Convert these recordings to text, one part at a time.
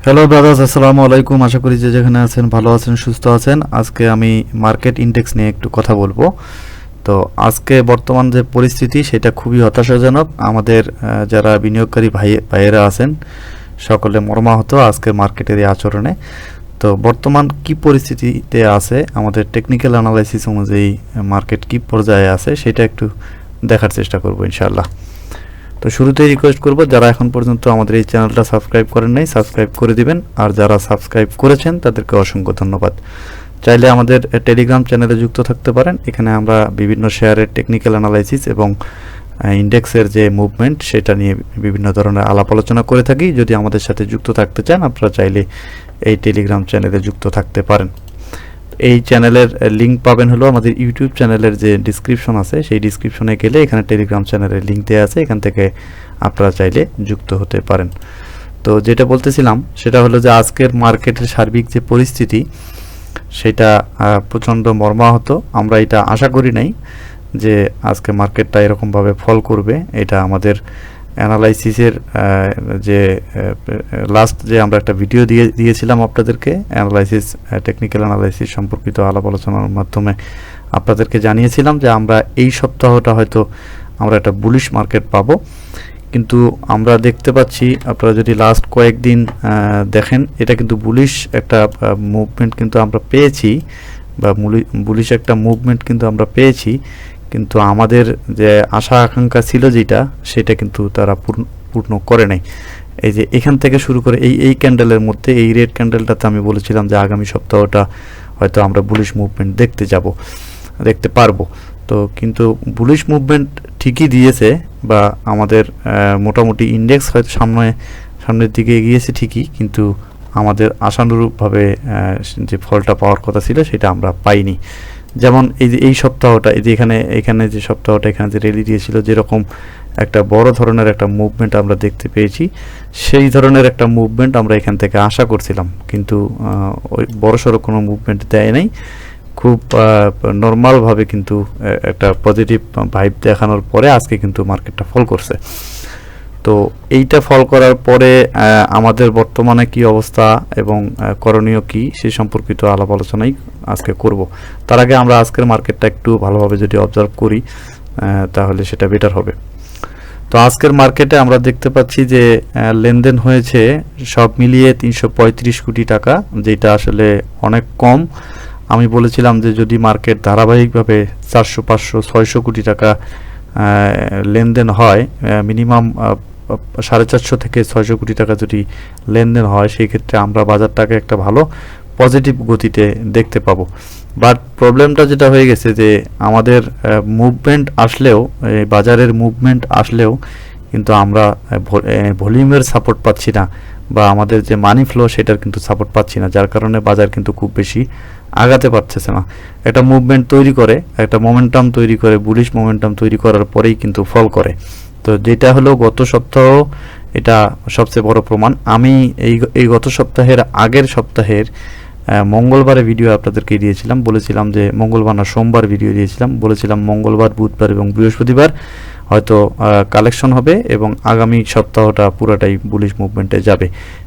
Hello brothers, আসসালামু আলাইকুম। আশা করি যে যেখানে আছেন ভালো আছেন, সুস্থ আছেন। আজকে আমি মার্কেট ইন্ডেক্স নিয়ে একটু কথা বলবো। তো আজকে বর্তমান যে পরিস্থিতি সেটা খুবই হতাশাজনক। আমাদের যারা বিনিয়োগকারী ভাইয়েরা আছেন সকলে মর্মাহত আজকের মার্কেটের এই আচরণে। তো বর্তমান কি পরিস্থিতিতে আছে, আমাদের টেকনিক্যাল অ্যানালাইসিস অনুযায়ী মার্কেট কি পর্যায়ে আছে সেটা একটু দেখার চেষ্টা করব ইনশাআল্লাহ। তো শুরুতেই রিকোয়েস্ট করব, যারা এখন পর্যন্ত আমাদের এই চ্যানেলটা সাবস্ক্রাইব করেন নাই সাবস্ক্রাইব করে দিবেন, আর যারা সাবস্ক্রাইব করেছেন তাদেরকে অসংখ্য ধন্যবাদ। চাইলে আমাদের টেলিগ্রাম চ্যানেলে যুক্ত থাকতে পারেন। এখানে আমরা বিভিন্ন শেয়ারের টেকনিক্যাল অ্যানালাইসিস এবং ইন্ডেক্সের যে মুভমেন্ট সেটা নিয়ে বিভিন্ন ধরনের আলাপ আলোচনা করে থাকি। যদি আমাদের সাথে যুক্ত থাকতে চান আপনারা চাইলে এই টেলিগ্রাম চ্যানেলে যুক্ত থাকতে পারেন। এই চ্যানেলের লিঙ্ক পাবেন হলো আমাদের ইউটিউব চ্যানেলের যে ডিসক্রিপশন আছে, সেই ডিসক্রিপশনে গেলে এখানে টেলিগ্রাম চ্যানেলের লিঙ্ক দেওয়া আছে, এখান থেকে আপনারা চাইলে যুক্ত হতে পারেন। তো যেটা বলতেছিলাম সেটা হলো যে আজকের মার্কেটের সার্বিক যে পরিস্থিতি সেটা প্রচণ্ড মর্মাহত। আমরা এটা আশা করি নাই যে আজকে মার্কেটটা এরকমভাবে ফল করবে। এটা আমাদের অ্যানালাইসিসের যে লাস্ট যে আমরা একটা ভিডিও দিয়েছিলাম আপনাদেরকে, অ্যানালাইসিস টেকনিক্যাল অ্যানালাইসিস সম্পর্কিত আলাপ আলোচনার মাধ্যমে আপনাদেরকে জানিয়েছিলাম যে আমরা এই সপ্তাহটা হয়তো আমরা একটা বুলিশ মার্কেট পাবো। কিন্তু আমরা দেখতে পাচ্ছি, আপনারা যদি লাস্ট কয়েকদিন দেখেন, এটা কিন্তু বুলিশ একটা মুভমেন্ট কিন্তু আমরা পেয়েছি, বা বুলিশ একটা মুভমেন্ট কিন্তু আমরা পেয়েছি। কিন্তু আমাদের যে আশা আকাঙ্ক্ষা ছিল যেটা, সেটা কিন্তু তারা পূর্ণ করে নাই। এই যে এখান থেকে শুরু করে এই ক্যান্ডেলের মধ্যে, এই রেড ক্যান্ডেলটাতে আমি বলেছিলাম যে আগামী সপ্তাহটা হয়তো আমরা বুলিশ মুভমেন্ট দেখতে পারবো। তো কিন্তু বুলিশ মুভমেন্ট ঠিকই দিয়েছে, বা আমাদের মোটামুটি ইন্ডেক্স হয়তো সামনের দিকে এগিয়েছে ঠিকই, কিন্তু আমাদের আশানুরূপভাবে যে ফলটা পাওয়ার কথা ছিল সেটা আমরা পাইনি। যেমন এই সপ্তাহটা, এই যে এখানে যে সপ্তাহটা এখানে যে র্যালি দিয়েছিল, যেরকম একটা বড় ধরনের একটা মুভমেন্ট আমরা দেখতে পেয়েছি, সেই ধরনের একটা মুভমেন্ট আমরা এখান থেকে আশা করছিলাম, কিন্তু ওই বড়সড় কোনো মুভমেন্ট দেয় নাই। খুব নর্মালভাবে কিন্তু একটা পজিটিভ ভাইব দেখানোর পরে আজকে কিন্তু মার্কেটটা ফল করছে। তো এইটা ফল করার পরে আমাদের বর্তমানে কি অবস্থা এবং করণীয় কি সে সম্পর্কিত আলাপ আলোচনাই আজকে করব। তার আগে আমরা আজকের মার্কেটটা একটু ভালোভাবে যদি অবজার্ভ করি তাহলে সেটা বেটার হবে। তো আজকের মার্কেটে আমরা দেখতে পাচ্ছি যে লেনদেন হয়েছে সব মিলিয়ে 335 কোটি টাকা, যেটা আসলে অনেক কম। আমি বলেছিলাম যে যদি মার্কেট ধারাবাহিকভাবে 400, 500, 600 কোটি টাকা লেনদেন হয়, মিনিমাম 450 থেকে 600 কোটি টাকা যদি লেনদেন হয়, সেই ক্ষেত্রে আমরা বাজারটাকে একটা ভালো পজিটিভ গতিতে দেখতে পাবো। বাট প্রবলেমটা যেটা হয়ে গেছে যে আমাদের মুভমেন্ট আসলেও, বাজারের মুভমেন্ট আসলেও কিন্তু আমরা ভলিউমের সাপোর্ট পাচ্ছি না, বা আমাদের যে মানি ফ্লো সেটার কিন্তু সাপোর্ট পাচ্ছি না, যার কারণে বাজার কিন্তু খুব বেশি আগাতে পারতেছে না। একটা মুভমেন্ট তৈরি করে, একটা মোমেন্টাম তৈরি করে, বুলিশ মোমেন্টাম তৈরি করার পরেই কিন্তু ফল করে। তো যেটা হলো গত সপ্তাহ, এটা সবচেয়ে বড় প্রমাণ। আমি এই গত সপ্তাহের আগের সপ্তাহের মঙ্গলবারে ভিডিও আপনাদেরকে দিয়েছিলাম, বলেছিলাম যে মঙ্গলবার না সোমবার ভিডিও দিয়েছিলাম, বলেছিলাম মঙ্গলবার, বুধবার এবং বৃহস্পতিবার হয়তো কালেকশন হবে এবং আগামী সপ্তাহটা পুরোটাই বুলিশ মুভমেন্টে যাবে।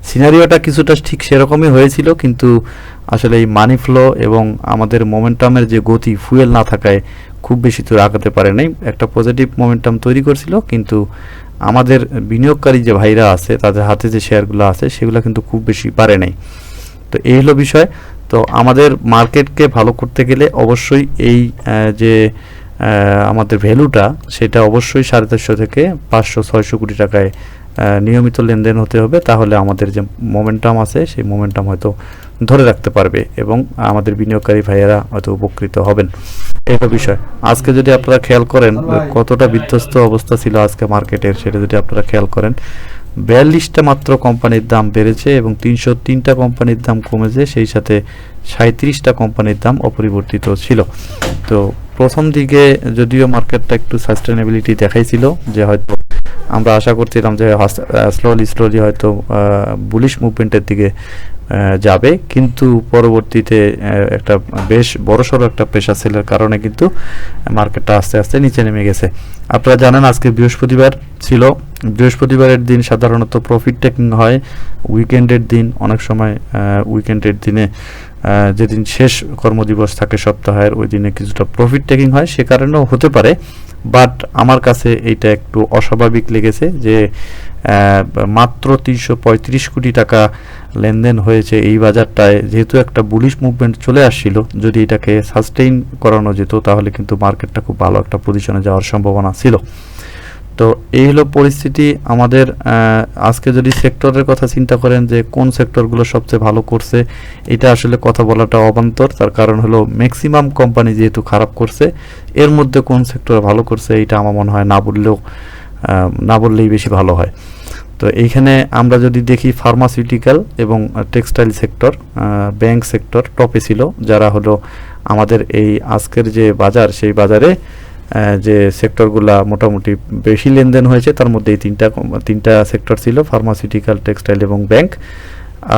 সিনারিওটা কিছুটা ঠিক সেরকমই হয়েছিল, কিন্তু আসলে এই মানি ফ্লো এবং আমাদের মোমেন্টামের যে গতি, ফুয়েল না থাকায় খুব বেশি তো আগাতে পারে নাই। একটা পজিটিভ মোমেন্টাম তৈরি করছিল, কিন্তু আমাদের বিনিয়োগকারী যে ভাইরা আছে তাদের হাতে যে শেয়ারগুলো আছে সেগুলো কিন্তু খুব বেশি পারে নাই। তো এই হলো বিষয়। তো আমাদের মার্কেটকে ভালো করতে গেলে অবশ্যই এই যে আমাদের ভ্যালুটা, সেটা অবশ্যই 450 থেকে 500-600 কোটি টাকায় নিয়মিত লেনদেন হতে হবে। তাহলে আমাদের যে মোমেন্টাম আছে সেই মোমেন্টাম হয়তো ধরে রাখতে পারবে এবং আমাদের বিনিয়োগকারী ভাইয়েরা হয়তো উপকৃত হবেন। এই বিষয় আজকে যদি আপনারা খেয়াল করেন কতটা বিধ্বস্ত অবস্থা ছিল আজকে মার্কেটের, সেটা যদি আপনারা খেয়াল করেন, 42টা মাত্র কোম্পানির দাম বেড়েছে এবং 303টা কোম্পানির দাম কমেছে, সেই সাথে 37টা কোম্পানির দাম অপরিবর্তিত ছিল। তো প্রথম দিকে যদিও মার্কেটটা একটু সাস্টেনেবিলিটি দেখাইছিল যে হয়তো আমরা আশা করছিলাম যে স্লোলি হয়তো বুলিশ মুভমেন্টের দিকে যাবে, কিন্তু পরবর্তীতে একটা বেশ বড়সড় একটা প্রেশার সেলের কারণে কিন্তু মার্কেটটা আস্তে আস্তে নিচে নেমে গেছে। আপনারা জানেন আজকে বৃহস্পতিবার ছিল, বৃহস্পতিবারের দিন সাধারণত প্রফিট টেকিং হয়, উইকেন্ডের দিন অনেক সময় উইকেন্ডের দিনে যেদিন শেষ কর্মদিবস থাকে সপ্তাহের, ওই দিনে কিছুটা প্রফিট টেকিং হয়, সে কারণেও হতে পারে। বাট আমার কাছে এইটা একটু অস্বাভাবিক লেগেছে যে মাত্র 335 কোটি টাকা লেনদেন হয়েছে এই বাজারটায়, যেহেতু একটা বুলিশ মুভমেন্ট চলে আসছিল, যদি এটাকে সাস্টেইন করানো যেত তাহলে কিন্তু মার্কেটটা খুব ভালো একটা পজিশনে যাওয়ার সম্ভাবনা ছিল। তো এই হলো পরিস্থিতি আমাদের। আজকে যদি সেক্টরের কথা চিন্তা করেন যে কোন সেক্টরগুলো সবচেয়ে ভালো করছে, এটা আসলে কথা বলাটা অবান্তর। তার কারণ হলো ম্যাক্সিমাম কোম্পানি যেহেতু খারাপ করছে, এর মধ্যে কোন সেক্টর ভালো করছে এটা আমার মনে হয় না বললেই বেশি ভালো হয়। তো এইখানে আমরা যদি দেখি ফার্মাসিউটিক্যাল এবং টেক্সটাইল সেক্টর, ব্যাংক সেক্টর টপে ছিল, যারা হলো আমাদের এই আজকের যে বাজার, সেই বাজারে যে সেক্টরগুলা মোটামুটি বেশি লেনদেন হয়েছে তার মধ্যে এই তিনটা সেক্টর ছিল, ফার্মাসিউটিক্যাল, টেক্সটাইল এবং ব্যাংক।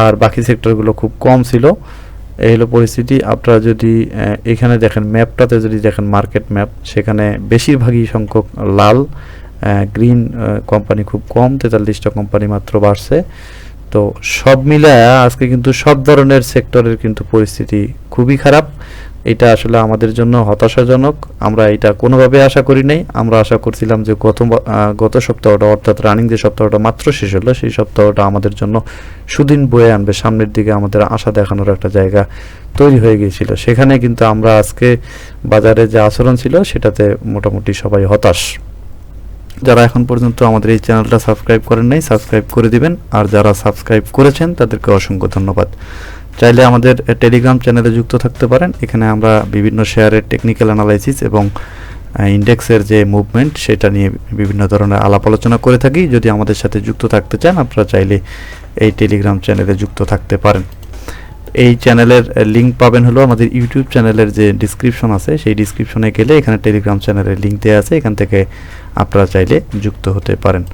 আর বাকি সেক্টরগুলো খুব কম ছিল। এই হলো পরিস্থিতি। আপনারা যদি এখানে দেখেন ম্যাপটাতে, যদি দেখেন মার্কেট ম্যাপ, সেখানে বেশিরভাগই সংখ্যক লাল, গ্রিন কোম্পানি খুব কম, 43টা কোম্পানি মাত্র বাড়ছে। তো সব মিলায় আজকে কিন্তু সব ধরনের সেক্টরের কিন্তু পরিস্থিতি খুবই খারাপ। এটা আসলে আমাদের জন্য হতাশাজনক। আমরা এটা কোনোভাবে আশা করি নাই। আমরা আশা করছিলাম যে গত সপ্তাহটা, অর্থাৎ রানিং যে সপ্তাহটা মাত্র শেষ হলো, সেই সপ্তাহটা আমাদের জন্য সুদিন বয়ে আনবে, সামনের দিকে আমাদের আশা দেখানোর একটা জায়গা তৈরি হয়ে গিয়েছিল। সেখানে কিন্তু আমরা আজকে বাজারে যে আচরণ ছিল সেটাতে মোটামুটি সবাই হতাশ। যারা এখন পর্যন্ত আমাদের এই চ্যানেলটা সাবস্ক্রাইব করেন নাই, সাবস্ক্রাইব করে দিবেন। আর যারা সাবস্ক্রাইব করেছেন তাদেরকে অসংখ্য ধন্যবাদ। চাইলে আমাদের টেলিগ্রাম চ্যানেলে যুক্ত থাকতে পারেন। এখানে আমরা বিভিন্ন শেয়ারের টেকনিক্যাল অ্যানালাইসিস এবং ইন্ডেক্সের যে মুভমেন্ট সেটা নিয়ে বিভিন্ন ধরনের আলাপ আলোচনা করে থাকি। যদি আমাদের সাথে যুক্ত থাকতে চান, আপনারা চাইলে এই টেলিগ্রাম চ্যানেলে যুক্ত থাকতে পারেন। এই চ্যানেলের লিঙ্ক পাবেন হলো আমাদের ইউটিউব চ্যানেলের যে ডিসক্রিপশন আছে, সেই ডিসক্রিপশনে গেলে এখানে টেলিগ্রাম চ্যানেলের লিঙ্ক দেওয়া আছে, এখান থেকে আপনারা চাইলে যুক্ত হতে পারেন।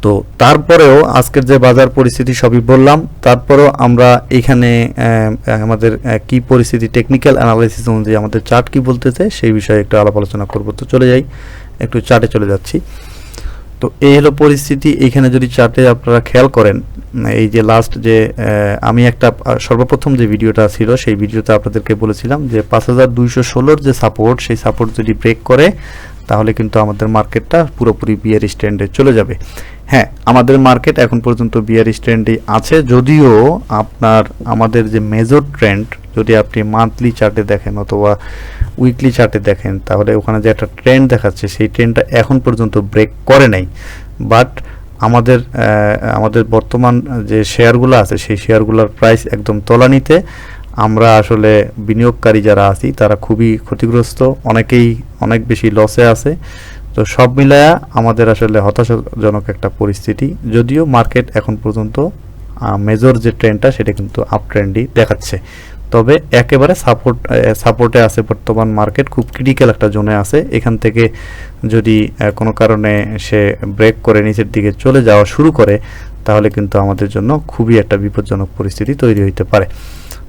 তো তারপরেও আজকের যে বাজার পরিস্থিতি সবই বললাম, তারপরেও আমরা এখানে আমাদের কি পরিস্থিতি, টেকনিক্যাল অ্যানালাইসিস অনুযায়ী আমাদের চার্ট কি বলতেছে সেই বিষয়ে একটু আলাপ আলোচনা করব। তো চলে যাই, একটু চার্টে চলে যাচ্ছি। তো এই হলো পরিস্থিতি। এইখানে যদি চার্টে আপনারা খেয়াল করেন, এই যে লাস্ট যে আমি একটা সর্বপ্রথম যে ভিডিওটা ছিল, সেই ভিডিওতে আপনাদেরকে বলেছিলাম যে 5216 যে সাপোর্ট, সেই সাপোর্ট যদি ব্রেক করে তাহলে কিন্তু আমাদের মার্কেটটা পুরোপুরি বিয়ারিশ ট্রেন্ডে চলে যাবে। হ্যাঁ, আমাদের মার্কেট এখন পর্যন্ত বিয়ারিশ ট্রেন্ডে আছে, যদিও আমাদের যে মেজর ট্রেন্ড যদি আপনি মান্থলি চার্টে দেখেন অথবা উইকলি চার্টে দেখেন, তাহলে ওখানে যে একটা ট্রেন্ড দেখাচ্ছে সেই ট্রেন্ডটা এখন পর্যন্ত ব্রেক করে নাই। বাট আমাদের বর্তমান যে শেয়ারগুলো আছে, সেই শেয়ারগুলোর প্রাইস একদম তলানিতে। আমরা আসলে বিনিয়োগকারী যারা আছি তারা খুবই ক্ষতিগ্রস্ত, অনেকেই অনেক বেশি লসে আছে। তো সব মিলায়া আমাদের আসলে হতাশাজনক একটা পরিস্থিতি, যদিও মার্কেট এখন পর্যন্ত মেজর যে ট্রেন্ডটা সেটা কিন্তু আপ ট্রেন্ডই দেখাচ্ছে। তবে একেবারে সাপোর্টে আছে বর্তমান মার্কেট, খুব ক্রিটিক্যাল একটা জোনে আছে। এখান থেকে যদি কোনো কারণে সে ব্রেক করে নিচের দিকে চলে যাওয়া শুরু করে, তাহলে কিন্তু আমাদের জন্য খুবই একটা বিপজ্জনক পরিস্থিতি তৈরি হইতে পারে।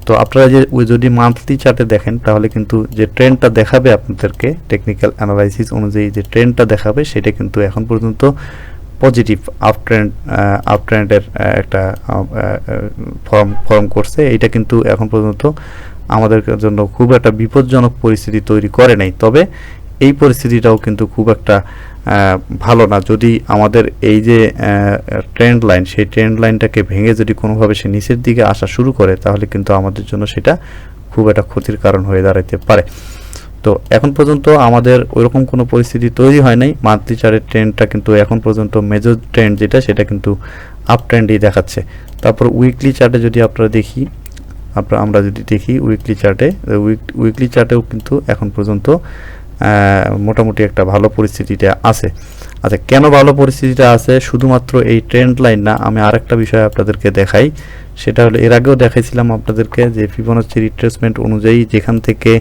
তো আপনারা যদি মান্থলি চার্টে দেখেন, তাহলে কিন্তু যে ট্রেন্ডটা দেখাবে আপনাদেরকে, টেকনিক্যাল অ্যানালাইসিস অনুযায়ী যে ট্রেন্ডটা দেখাবে, সেটা কিন্তু এখন পর্যন্ত পজিটিভ আপ ট্রেন্ডের একটা ফর্ম করছে। এটা কিন্তু এখন পর্যন্ত আমাদের জন্য খুব একটা বিপজ্জনক পরিস্থিতি তৈরি করে নাই। তবে এই পরিস্থিতিটাও কিন্তু খুব একটা ভালো না। যদি আমাদের এই যে ট্রেন্ড লাইন, সেই ট্রেন্ড লাইনটাকে ভেঙে যদি কোনোভাবে সে নিচের দিকে আসা শুরু করে, তাহলে কিন্তু আমাদের জন্য সেটা খুব একটা ক্ষতির কারণ হয়ে দাঁড়াতে পারে। তো এখন পর্যন্ত আমাদের ওইরকম কোনো পরিস্থিতি তৈরি হয় নাই। মান্থলি চার্টের ট্রেন্ডটা কিন্তু এখন পর্যন্ত মেজর ট্রেন্ড যেটা, সেটা কিন্তু আপ ট্রেন্ডই দেখাচ্ছে। তারপর উইকলি চার্টে যদি আমরা যদি দেখি উইকলি চার্টেও কিন্তু এখন পর্যন্ত মোটামুটি একটা ভালো পরিস্থিতিটা আছে। আচ্ছা, কেন ভালো পরিস্থিতিটা আছে? শুধুমাত্র এই ট্রেন্ড লাইন না, আমি আরেকটা বিষয় আপনাদেরকে দেখাই। সেটা হলো, এর আগেও দেখাইছিলাম আপনাদেরকে যে ফিবোনাচ্চি রিট্রেসমেন্ট অনুযায়ী যেখান থেকে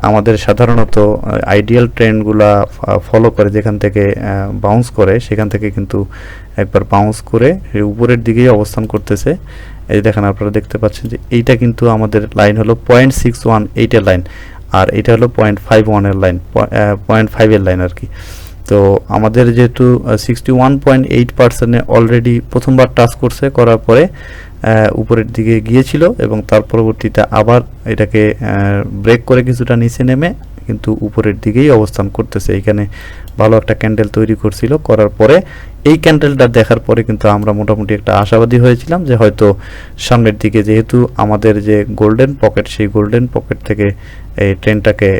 আমাদের সাধারণত আইডিয়াল ট্রেন্ডগুলা ফলো করে যেখান থেকে বাউন্স করে সেখান থেকে কিন্তু একবার বাউন্স করে উপরের দিকেই অবস্থান করতেছে। এই দেখেন আপনারা দেখতে পাচ্ছেন যে এইটা কিন্তু আমাদের লাইন হলো 0.618 এর লাইন, আর এটা হলো 0.51 এর লাইন, 0.5 এর লাইন আর কি। তো আমাদের যেহেতু 61.8% অলরেডি প্রথমবার টাচ করছে, করার পরে উপরের দিকে গিয়েছিল এবং তার পরবর্তীতে আবার এটাকে ব্রেক করে কিছুটা নিচে নেমে কিন্তু উপরের দিকেই অবস্থান করতেছে। এখানে ভালো একটা ক্যান্ডেল তৈরি করছিল, করার পরে এই ক্যান্ডেলটা দেখার পরে কিন্তু আমরা মোটামুটি একটা আশাবাদী হয়েছিলাম যে হয়তো সামনের দিকে, যেহেতু আমাদের যে গোল্ডেন পকেট, সেই গোল্ডেন পকেট থেকে এই ট্রেনটাকে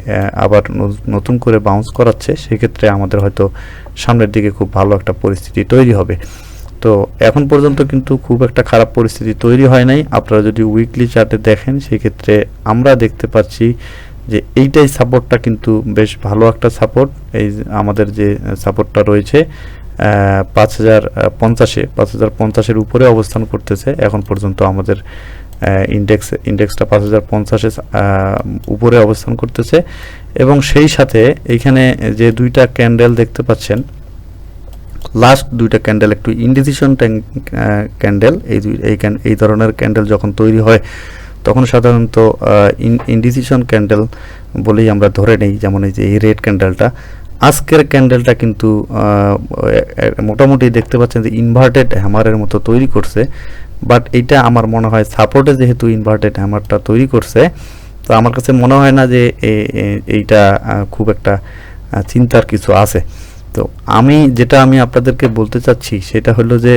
আবার নতুন করে বাউন্স করাচ্ছে, সেক্ষেত্রে আমাদের হয়তো সামনের দিকে খুব ভালো একটা পরিস্থিতি তৈরি হবে। তো এখন পর্যন্ত কিন্তু খুব একটা খারাপ পরিস্থিতি তৈরি হয় নাই। আপনারা যদি উইকলি চার্টে দেখেন সেক্ষেত্রে আমরা দেখতে পাচ্ছি যে এইটাই সাপোর্টটা কিন্তু বেশ ভালো একটা সাপোর্ট। এই আমাদের যে সাপোর্টটা রয়েছে 5050-এর উপরে অবস্থান করতেছে এখন পর্যন্ত। আমাদের ইন্ডেক্সটা 5050-এর উপরে অবস্থান করতেছে এবং সেই সাথে এইখানে যে দুইটা ক্যান্ডেল দেখতে পাচ্ছেন, লাস্ট দুইটা ক্যান্ডেল একটু ইনডিসিশন ক্যান্ডেল। এই ধরনের ক্যান্ডেল যখন তৈরি হয় তখন সাধারণত ইনডিসিশন ক্যান্ডেল বলেই আমরা ধরে নেই। যেমন এই যে এই রেড ক্যান্ডেলটা, আজকের ক্যান্ডেলটা কিন্তু মোটামুটি দেখতে পাচ্ছেন যে ইনভার্টেড হ্যামারের মতো তৈরি করছে, বাট এইটা আমার মনে হয় সাপোর্টে যেহেতু ইনভার্টেড হ্যামারটা তৈরি করছে, তো আমার কাছে মনে হয় না যে এইটা খুব একটা চিন্তার কিছু আছে। তো আমি আপনাদেরকে বলতে চাচ্ছি সেটা হলো যে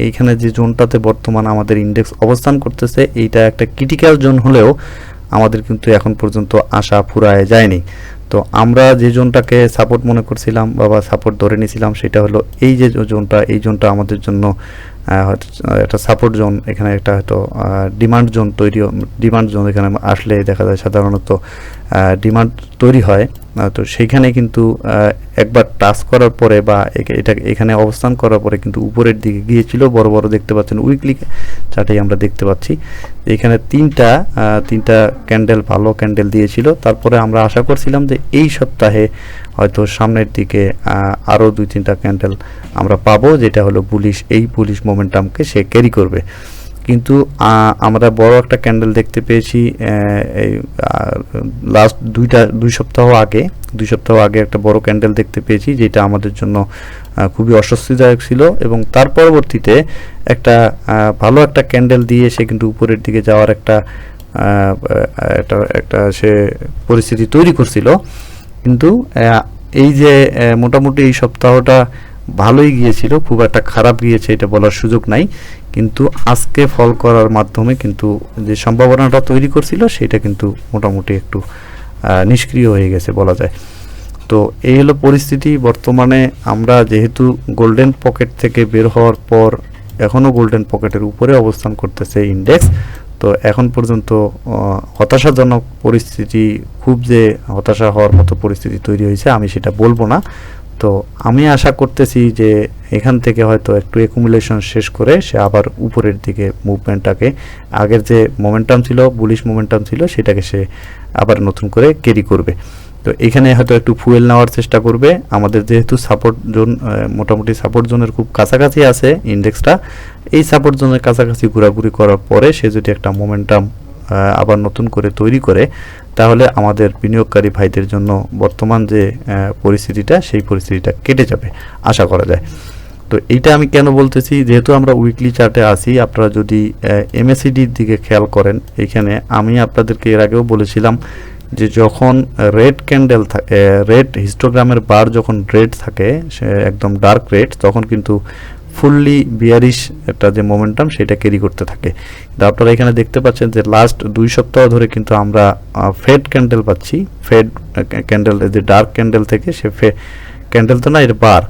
এইখানে যে জোনটাতে বর্তমান আমাদের ইন্ডেক্স অবস্থান করতেছে, এইটা একটা ক্রিটিক্যাল জোন হলেও আমাদের কিন্তু এখন পর্যন্ত আশা ফুরায় যায়নি। তো আমরা যে জোনটাকে সাপোর্ট মনে করছিলাম বা সাপোর্ট ধরে নিয়েছিলাম সেটা হলো এই যে জোনটা, এই জোনটা আমাদের জন্য হয়তো একটা সাপোর্ট জোন। এখানে একটা হয়তো ডিমান্ড জোন ডিমান্ড জোন এখানে আসলে দেখা যায় সাধারণত ডিমান্ড তৈরি হয়। তো সেইখানে কিন্তু একবার টাচ করার পরে বা এটা এখানে অবস্থান করার পরে কিন্তু উপরের দিকে গিয়েছিল, বড় বড় দেখতে পাচ্ছেন উইকলি চার্টেই আমরা দেখতে পাচ্ছি এখানে তিনটা ক্যান্ডেল, ভালো ক্যান্ডেল দিয়েছিল। তারপরে আমরা আশা করছিলাম যে এই সপ্তাহে হয়তো সামনের দিকে আরও 2-3টা ক্যান্ডেল আমরা পাবো, যেটা হলো বুলিশ মোমেন্টামকে সে ক্যারি করবে। কিন্তু আমরা বড় একটা ক্যান্ডেল দেখতে পেয়েছি এই লাস্ট 2 সপ্তাহ আগে একটা বড় ক্যান্ডেল দেখতে পেয়েছি, যেটা আমাদের জন্য খুবই অস্বস্তিদায়ক ছিল এবং তার পরবর্তীতে একটা ভালো একটা ক্যান্ডেল দিয়ে সে কিন্তু উপরের দিকে যাওয়ার একটা সে পরিস্থিতি তৈরি করছিল। কিন্তু এই যে মোটামুটি এই সপ্তাহটা ভালোই গিয়েছিল, খুব একটা খারাপ গিয়েছে এটা বলার সুযোগ নাই, কিন্তু আজকে ফল করার মাধ্যমে কিন্তু যে সম্ভাবনাটা তৈরি করছিল সেটা কিন্তু মোটামুটি একটু নিষ্ক্রিয় হয়ে গেছে বলা যায়। তো এই হলো পরিস্থিতি বর্তমানে। আমরা যেহেতু গোল্ডেন পকেট থেকে বের হওয়ার পর এখনও গোল্ডেন পকেটের উপরে অবস্থান করতেছে ইন্ডেক্স, তো এখন পর্যন্ত হতাশাজনক পরিস্থিতি, খুব যে হতাশা হওয়ার মতো পরিস্থিতি তৈরি হয়েছে আমি সেটা বলবো না। তো আমি আশা করতেছি যে এখান থেকে হয়তো একটু অ্যাকুমুলেশন শেষ করে সে আবার উপরের দিকে মুভমেন্টটাকে, আগের যে মোমেন্টাম ছিল, বুলিশ মোমেন্টাম ছিল, সেটাকে সে আবার নতুন করে ক্যারি করবে। তো এখানে হয়তো একটু ফুয়েল নেওয়ার চেষ্টা করবে। আমাদের যেহেতু সাপোর্ট জোন মোটামুটি সাপোর্ট জোনের খুব কাছাকাছি আছে ইন্ডেক্সটা, এই সাপোর্ট জোনের কাছাকাছি ঘোরাঘুরি করার পরে সে যদি একটা মোমেন্টাম আবার নতুন করে তৈরি করে, তাহলে আমাদের বিনিয়োগকারী ভাইদের জন্য বর্তমান যে পরিস্থিতিটা, সেই পরিস্থিতিটা কেটে যাবে আশা করা যায়। তো এইটা আমি কেন বলতেছি, যেহেতু আমরা উইকলি চার্টে আসি, আপনারা যদি এমএসিডির দিকে খেয়াল করেন, এইখানে আমি আপনাদেরকে এর আগেও বলেছিলাম যে যখন রেড ক্যান্ডেল থাকে, রেড হিস্টোগ্রামের বার যখন রেড থাকে, সে একদম ডার্ক রেড, তখন কিন্তু ফুললি বিয়ারিশ একটা যে মোমেন্টাম সেটা ক্যারি করতে থাকে। আপনারা এখানে দেখতে পাচ্ছেন যে লাস্ট 2 সপ্তাহ ধরে কিন্তু আমরা ফেড ক্যান্ডেল পাচ্ছি। ফেড ক্যান্ডেল, যে ডার্ক ক্যান্ডেল থেকে সে ক্যান্ডেল তো না, এর বার,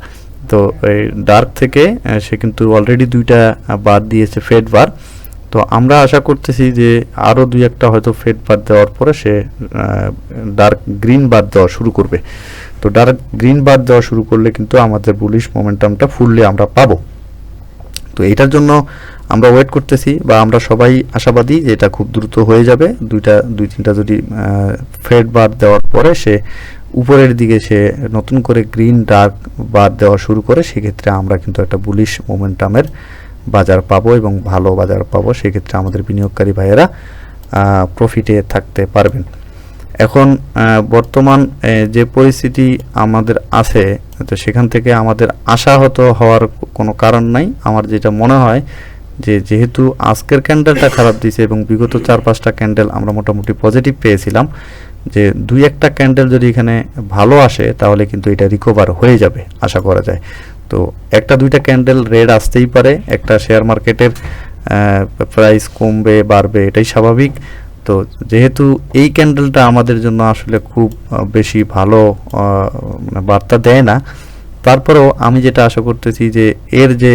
তো এই ডার্ক থেকে সে কিন্তু অলরেডি 2টা বার দিয়েছে, ফেড বার। তো আমরা আশা করতেছি যে আরও 2-1টা হয়তো ফেড বার দেওয়ার পরে সে ডার্ক গ্রিন বার দেওয়া শুরু করবে। তো ডার্ক গ্রিন বার দেওয়া শুরু করলে কিন্তু আমাদের বুলিশ মোমেন্টামটা ফুললি আমরা পাবো। তো এটার জন্য আমরা ওয়েট করতেছি বা আমরা সবাই আশাবাদী যে এটা খুব দ্রুত হয়ে যাবে। দুই তিনটা যদি ফেড বার দেওয়ার পরে সে উপরের দিকে সে নতুন করে গ্রিন ডার্ক বার দেওয়া শুরু করে, সেক্ষেত্রে আমরা কিন্তু একটা বুলিশ মোমেন্টামের বাজার পাবো এবং ভালো বাজার পাবো। সেক্ষেত্রে আমাদের বিনিয়োগকারী ভাইয়েরা প্রফিটে থাকতে পারবেন। এখন বর্তমান যে পরিস্থিতি আমাদের আছে, তো সেখান থেকে আমাদের আশাহত হওয়ার কোনো কারণ নাই। আমার যেটা মনে হয় যে যেহেতু আজকের ক্যান্ডেলটা খারাপ দিয়েছে এবং বিগত 4-5টা ক্যান্ডেল আমরা মোটামুটি পজিটিভ পেয়েছিলাম, যে 2-1টা ক্যান্ডেল যদি এখানে ভালো আসে তাহলে কিন্তু এটা রিকভার হয়ে যাবে আশা করা যায়। তো 1-2টা ক্যান্ডেল রেড আসতেই পারে, একটা শেয়ার মার্কেটের প্রাইস কমবে বাড়বে, এটাই স্বাভাবিক। তো যেহেতু এই ক্যান্ডেলটা আমাদের জন্য আসলে খুব বেশি ভালো বার্তা দেয় না, তারপরেও আমি যেটা আশা করতেছি যে এর যে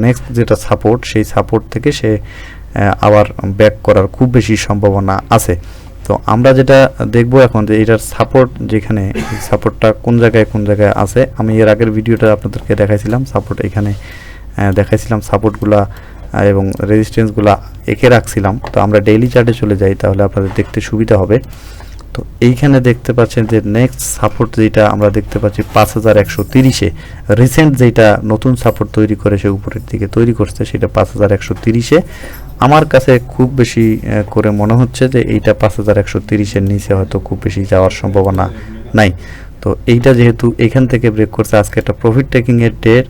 নেক্সট যেটা সাপোর্ট, সেই সাপোর্ট থেকে সে আবার ব্যাক করার খুব বেশি সম্ভাবনা আছে। তো আমরা যেটা দেখব এখন যে এটার সাপোর্ট, যেখানে সাপোর্টটা কোন জায়গায় আছে, আমি এর আগের ভিডিওটা আপনাদেরকে দেখাইছিলাম, সাপোর্ট এখানে দেখাইছিলাম, সাপোর্টগুলা এবং রেজিস্ট্যান্সগুলা এঁকে রাখছিলাম। তো আমরা ডেইলি চার্টে চলে যাই, তাহলে আপনাদের দেখতে সুবিধা হবে। তো এইখানে দেখতে পাচ্ছেন যে নেক্সট সাপোর্ট যেটা আমরা দেখতে পাচ্ছি 5130-এ, রিসেন্ট যেটা নতুন সাপোর্ট তৈরি করে সে উপরের দিকে তৈরি করছে, সেটা 5130-এ। আমার কাছে খুব বেশি করে মনে হচ্ছে যে এইটা 5130-এর নিচে হয়তো খুব বেশি যাওয়ার সম্ভাবনা নাই। তো এইটা যেহেতু এখান থেকে ব্রেক করছে, আজকে একটা প্রফিট টেকিংয়ের ডেট,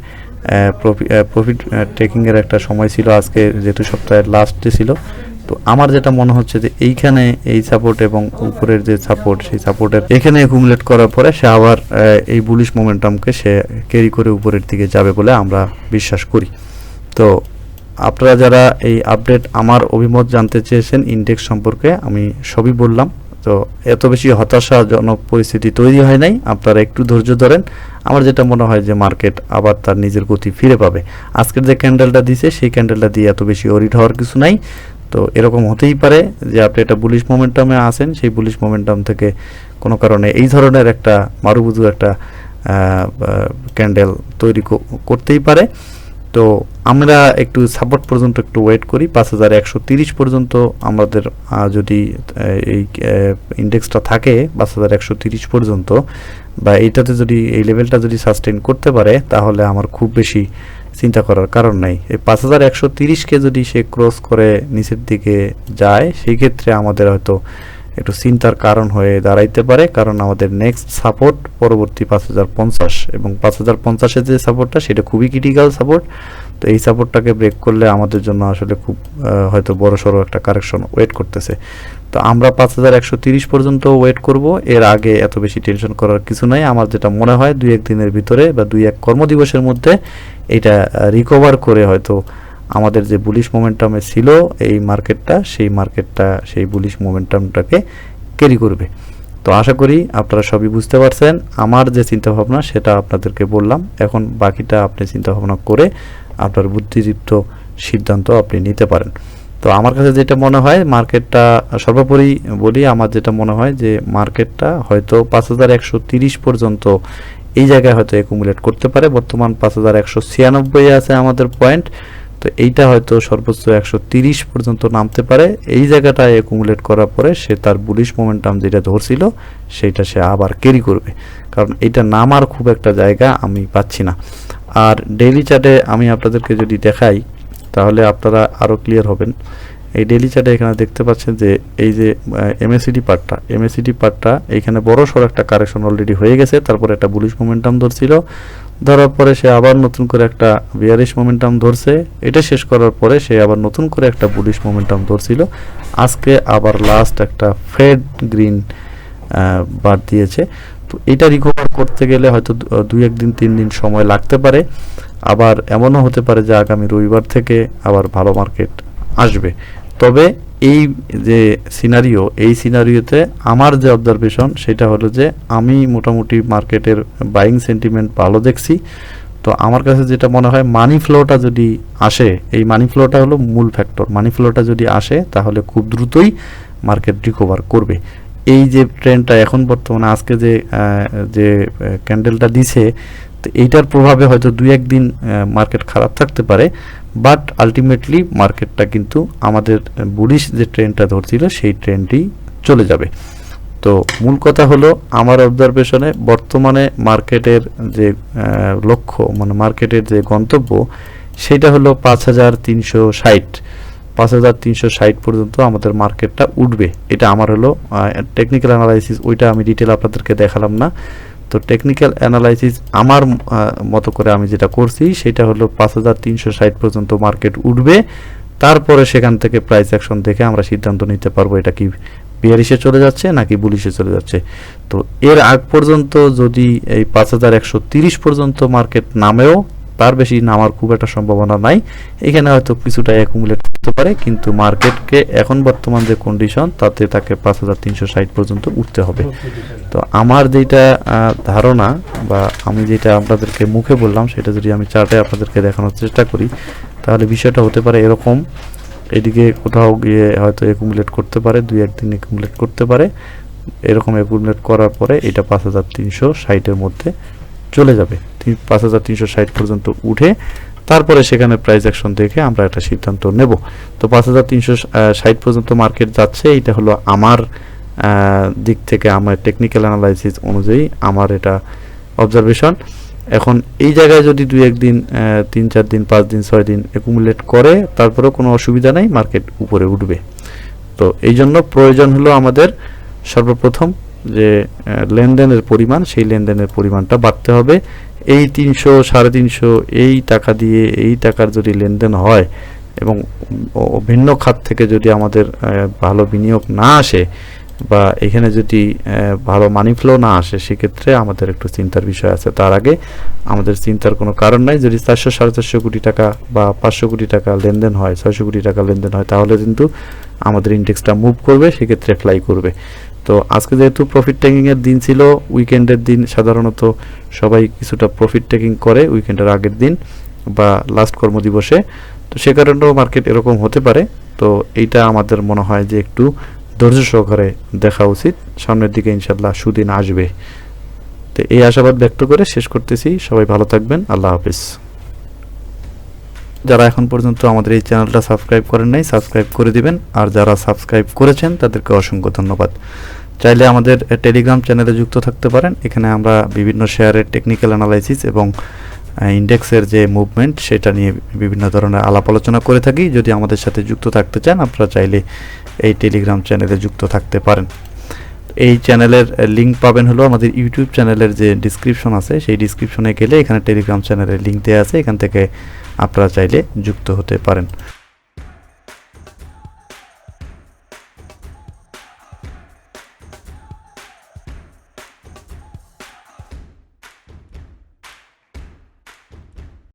প্রফিট টেকিংয়ের একটা সময় ছিল আজকে, যেহেতু সপ্তাহের লাস্টে ছিল। তো আমার যেটা মনে হচ্ছে যে এইখানে এই সাপোর্ট এবং উপরের যে সাপোর্ট, সেই সাপোর্টের এখানে অ্যাকুমুলেট করার পরে সে আবার এই বুলিশ মোমেন্টামকে সে ক্যারি করে উপরের দিকে যাবে বলে আমরা বিশ্বাস করি। তো আপনারা যারা এই আপডেট আমার অভিমত জানতে চেয়েছেন ইন্ডেক্স সম্পর্কে, আমি সবই বললাম। তো এত বেশি হতাশাজনক পরিস্থিতি তৈরি হয় নাই, আপনারা একটু ধৈর্য ধরেন। আমার যেটা মনে হয় যে মার্কেট আবার তার নিজের গতি ফিরে পাবে। আজকের যে ক্যান্ডেলটা দিছে সেই ক্যান্ডেলটা দিয়ে এত বেশি ওরিড হওয়ার কিছু নাই। তো এরকম হতেই পারে যে আপনি একটা বুলিশ মোমেন্টামে আসেন, সেই বুলিশ মোমেন্টাম থেকে কোনো কারণে এই ধরনের একটা মারুবুজু একটা ক্যান্ডেল তৈরি করতেই পারে। তো আমরা একটু সাপোর্ট পর্যন্ত একটু ওয়েট করি, 5130 পর্যন্ত আমাদের যদি এই ইন্ডেক্সটা থাকে 5130 পর্যন্ত, বা এইটাতে যদি এই লেভেলটা যদি সাস্টেইন করতে পারে, তাহলে আমার খুব বেশি চিন্তা করার কারণ নাই। এই 5130-কে যদি সে ক্রস করে নিচের দিকে যায়, সেই ক্ষেত্রে আমাদের হয়তো একটু চিন্তার কারণ হয়ে দাঁড়াইতে পারে, কারণ আমাদের নেক্সট সাপোর্ট পরবর্তী 5050, এবং 5050-এর যে সাপোর্টটা সেটা খুবই ক্রিটিক্যাল সাপোর্ট। তো এই সাপোর্টটাকে ব্রেক করলে আমাদের জন্য আসলে খুব হয়তো বড়সড় একটা কারেকশন ওয়েট করতেছে। তো আমরা 5130 পর্যন্ত ওয়েট করব, এর আগে এত বেশি টেনশন করার কিছু নাই। আমার যেটা মনে হয় 2-1 দিনের ভিতরে বা 2-1 কর্মদিবসের মধ্যে এটা রিকভার করে হয়তো আমাদের যে বুলিশ মোমেন্টামে ছিল এই মার্কেটটা, সেই বুলিশ মোমেন্টামটাকে ক্যারি করবে। তো আশা করি আপনারা সবই বুঝতে পারছেন। আমার যে চিন্তাভাবনা সেটা আপনাদেরকে বললাম, এখন বাকিটা আপনি চিন্তাভাবনা করে আপনার বুদ্ধিদীপ্ত সিদ্ধান্ত আপনি নিতে পারেন। তো আমার কাছে যেটা মনে হয়, মার্কেটটা সর্বোপরি বলি, আমার যেটা মনে হয় যে মার্কেটটা হয়তো 5130 পর্যন্ত এই জায়গায় হয়তো অ্যাকুমুলেট করতে পারে। বর্তমান 5196 আছে আমাদের পয়েন্ট। তো এইটা হয়তো সর্বোচ্চ 130 পর্যন্ত নামতে পারে। এই জায়গাটায় অ্যাকুমুলেট করার পরে সে তার বুলিশ মোমেন্টাম যেটা ধরছিল সেইটা সে আবার ক্যারি করবে, কারণ এইটা নামার খুব একটা জায়গা আমি পাচ্ছি না। আর ডেইলি চার্টে আমি আপনাদেরকে যদি দেখাই তাহলে আপনারা আরও ক্লিয়ার হবেন। এই ডেইলি চার্টে এখানে দেখতে পাচ্ছেন যে এই যে এমএসিডি পার্টটা এইখানে বড় সড় একটা কারেকশন অলরেডি হয়ে গেছে, তারপরে একটা বুলিশ মোমেন্টাম ধরছিল, ধরার পরে সে আবার নতুন করে একটা বিয়ারিশ মোমেন্টাম ধরছে, এটা শেষ করার পরে সে আবার নতুন করে একটা বুলিশ মোমেন্টাম ধরছিল। আজকে আবার লাস্ট একটা ফেড গ্রিন বার দিয়েছে। তো এটা রিকভার করতে গেলে হয়তো 2-1 দিন 3 দিন সময় লাগতে পারে। আবার এমনও হতে পারে যে আগামী রবিবার থেকে আবার ভালো মার্কেট আসবে। তবে এই যে সিনারিও, এই সিনারিওতে আমার যে অবজারভেশন সেটা হলো যে আমি মোটামুটি মার্কেটের বাইং সেন্টিমেন্ট ভালো দেখছি। তো আমার কাছে যেটা মনে হয়, মানি ফ্লোটা যদি আসে, এই মানি ফ্লোটা হলো মূল ফ্যাক্টর, মানি ফ্লোটা যদি আসে তাহলে খুব দ্রুতই মার্কেট রিকভার করবে। এই যে ট্রেন্ডটা এখন বর্তমানে আজকে যে ক্যান্ডেলটা দিছে, তো এইটার প্রভাবে হয়তো 2-1 দিন মার্কেট খারাপ থাকতে পারে, বাট আলটিমেটলি মার্কেটটা কিন্তু আমাদের বুলিশ যে ট্রেন্ডটা ধরছিল সেই ট্রেন্ডই চলে যাবে। তো মূল কথা হলো আমার অবজারভেশনে বর্তমানে মার্কেটের যে লক্ষ্য, মানে মার্কেটের যে গন্তব্য, সেটা হলো 5360 পর্যন্ত আমাদের মার্কেটটা উঠবে। এটা আমার হলো টেকনিক্যাল অ্যানালাইসিস, ওইটা আমি ডিটেল আপনাদেরকে দেখালাম না। তো টেকনিক্যাল অ্যানালাইসিস আমার মতো করে আমি যেটা করছি সেটা হলো 5360 পর্যন্ত মার্কেট উঠবে, তারপরে সেখান থেকে প্রাইস অ্যাকশন দেখে আমরা সিদ্ধান্ত নিতে পারবো এটা কি বিয়ারিশে চলে যাচ্ছে নাকি বুলিশে চলে যাচ্ছে। তো এর আগ পর্যন্ত যদি এই 5130 পর্যন্ত মার্কেট নামেও, তার বেশি নামার খুব একটা সম্ভাবনা নাই, এখানে হয়তো কিছুটা অ্যাকুমুলেট করতে পারে, কিন্তু মার্কেটকে এখন বর্তমান যে কন্ডিশন তাতে তাকে 5360 পর্যন্ত উঠতে হবে। তো আমার যেটা ধারণা বা আমি যেটা আপনাদেরকে মুখে বললাম সেটা যদি আমি চার্টে আপনাদেরকে দেখানোর চেষ্টা করি, তাহলে বিষয়টা হতে পারে এরকম। এদিকে কোথাও গিয়ে হয়তো অ্যাকুমুলেট করতে পারে, 2-1 দিন অ্যাকুমুলেট করতে পারে, এরকম অ্যাকুমুলেট করার পরে এটা 5360-এর মধ্যে চলে যাবে, 5360 পর্যন্ত উঠে তারপরে সেখানে প্রাইস অ্যাকশন দেখে আমরা একটা সিদ্ধান্ত নেব। তো 5360 পর্যন্ত মার্কেট যাচ্ছে, এটা হলো আমার দিক থেকে আমার টেকনিক্যাল অ্যানালাইসিস অনুযায়ী আমার এটা অবজারভেশন। এখন এই জায়গায় যদি 2-1 দিন 3-4 দিন 5 দিন 6 দিন অ্যাকুমুলেট করে তারপরেও কোনো অসুবিধা নাই, মার্কেট উপরে উঠবে। তো এই জন্য প্রয়োজন হলো আমাদের সর্বপ্রথম যে লেনদেনের পরিমাণ, সেই লেনদেনের পরিমাণটা বাড়তে হবে। এই 300 350 এই টাকা দিয়ে এই টাকার যদি লেনদেন হয় এবং ভিন্ন খাত থেকে যদি আমাদের ভালো বিনিয়োগ না আসে বা এখানে যদি ভালো মানি ফ্লো না আসে, সেক্ষেত্রে আমাদের একটু চিন্তার বিষয় আছে। তার আগে আমাদের চিন্তার কোনো কারণ নাই। যদি 400-450 কোটি টাকা বা 500 কোটি টাকা লেনদেন হয়, 600 কোটি টাকা লেনদেন হয়, তাহলে কিন্তু আমাদের ইন্ডেক্সটা মুভ করবে, সেক্ষেত্রে ফ্লাই করবে। তো আজকে যেহেতু প্রফিট টেকিংয়ের দিন ছিল, উইকেন্ডের দিন সাধারণত সবাই কিছুটা প্রফিট টেকিং করে উইকেন্ডের আগের দিন বা লাস্ট কর্মদিবসে, তো সে কারণেও মার্কেট এরকম হতে পারে। তো এইটা আমাদের মনে হয় যে একটু ধৈর্য সহকারে দেখা উচিত, সামনের দিকে ইনশাল্লাহ সুদিন আসবে। তো এই আশাবাদ ব্যক্ত করে শেষ করতেছি। সবাই ভালো থাকবেন, আল্লাহ হাফিজ। যারা এখন পর্যন্ত আমাদের এই চ্যানেলটা সাবস্ক্রাইব করেন নাই, সাবস্ক্রাইব করে দিবেন, আর যারা সাবস্ক্রাইব করেছেন তাদেরকে অসংখ্য ধন্যবাদ। চাইলে আমাদের টেলিগ্রাম চ্যানেলে যুক্ত থাকতে পারেন, এখানে আমরা বিভিন্ন শেয়ারের টেকনিক্যাল অ্যানালাইসিস এবং ইন্ডেক্সের যে মুভমেন্ট সেটা নিয়ে বিভিন্ন ধরনের আলাপ আলোচনা করে থাকি। যদি আমাদের সাথে যুক্ত থাকতে চান আপনারা চাইলে এই টেলিগ্রাম চ্যানেলে যুক্ত থাকতে পারেন। এই চ্যানেলের লিঙ্ক পাবেন হলো আমাদের ইউটিউব চ্যানেলের যে ডিসক্রিপশন আছে, সেই ডিসক্রিপশনে গেলে এখানে টেলিগ্রাম চ্যানেলের লিঙ্ক দেওয়া আছে, এখান থেকে আপনারা চাইলে যুক্ত হতে পারেন।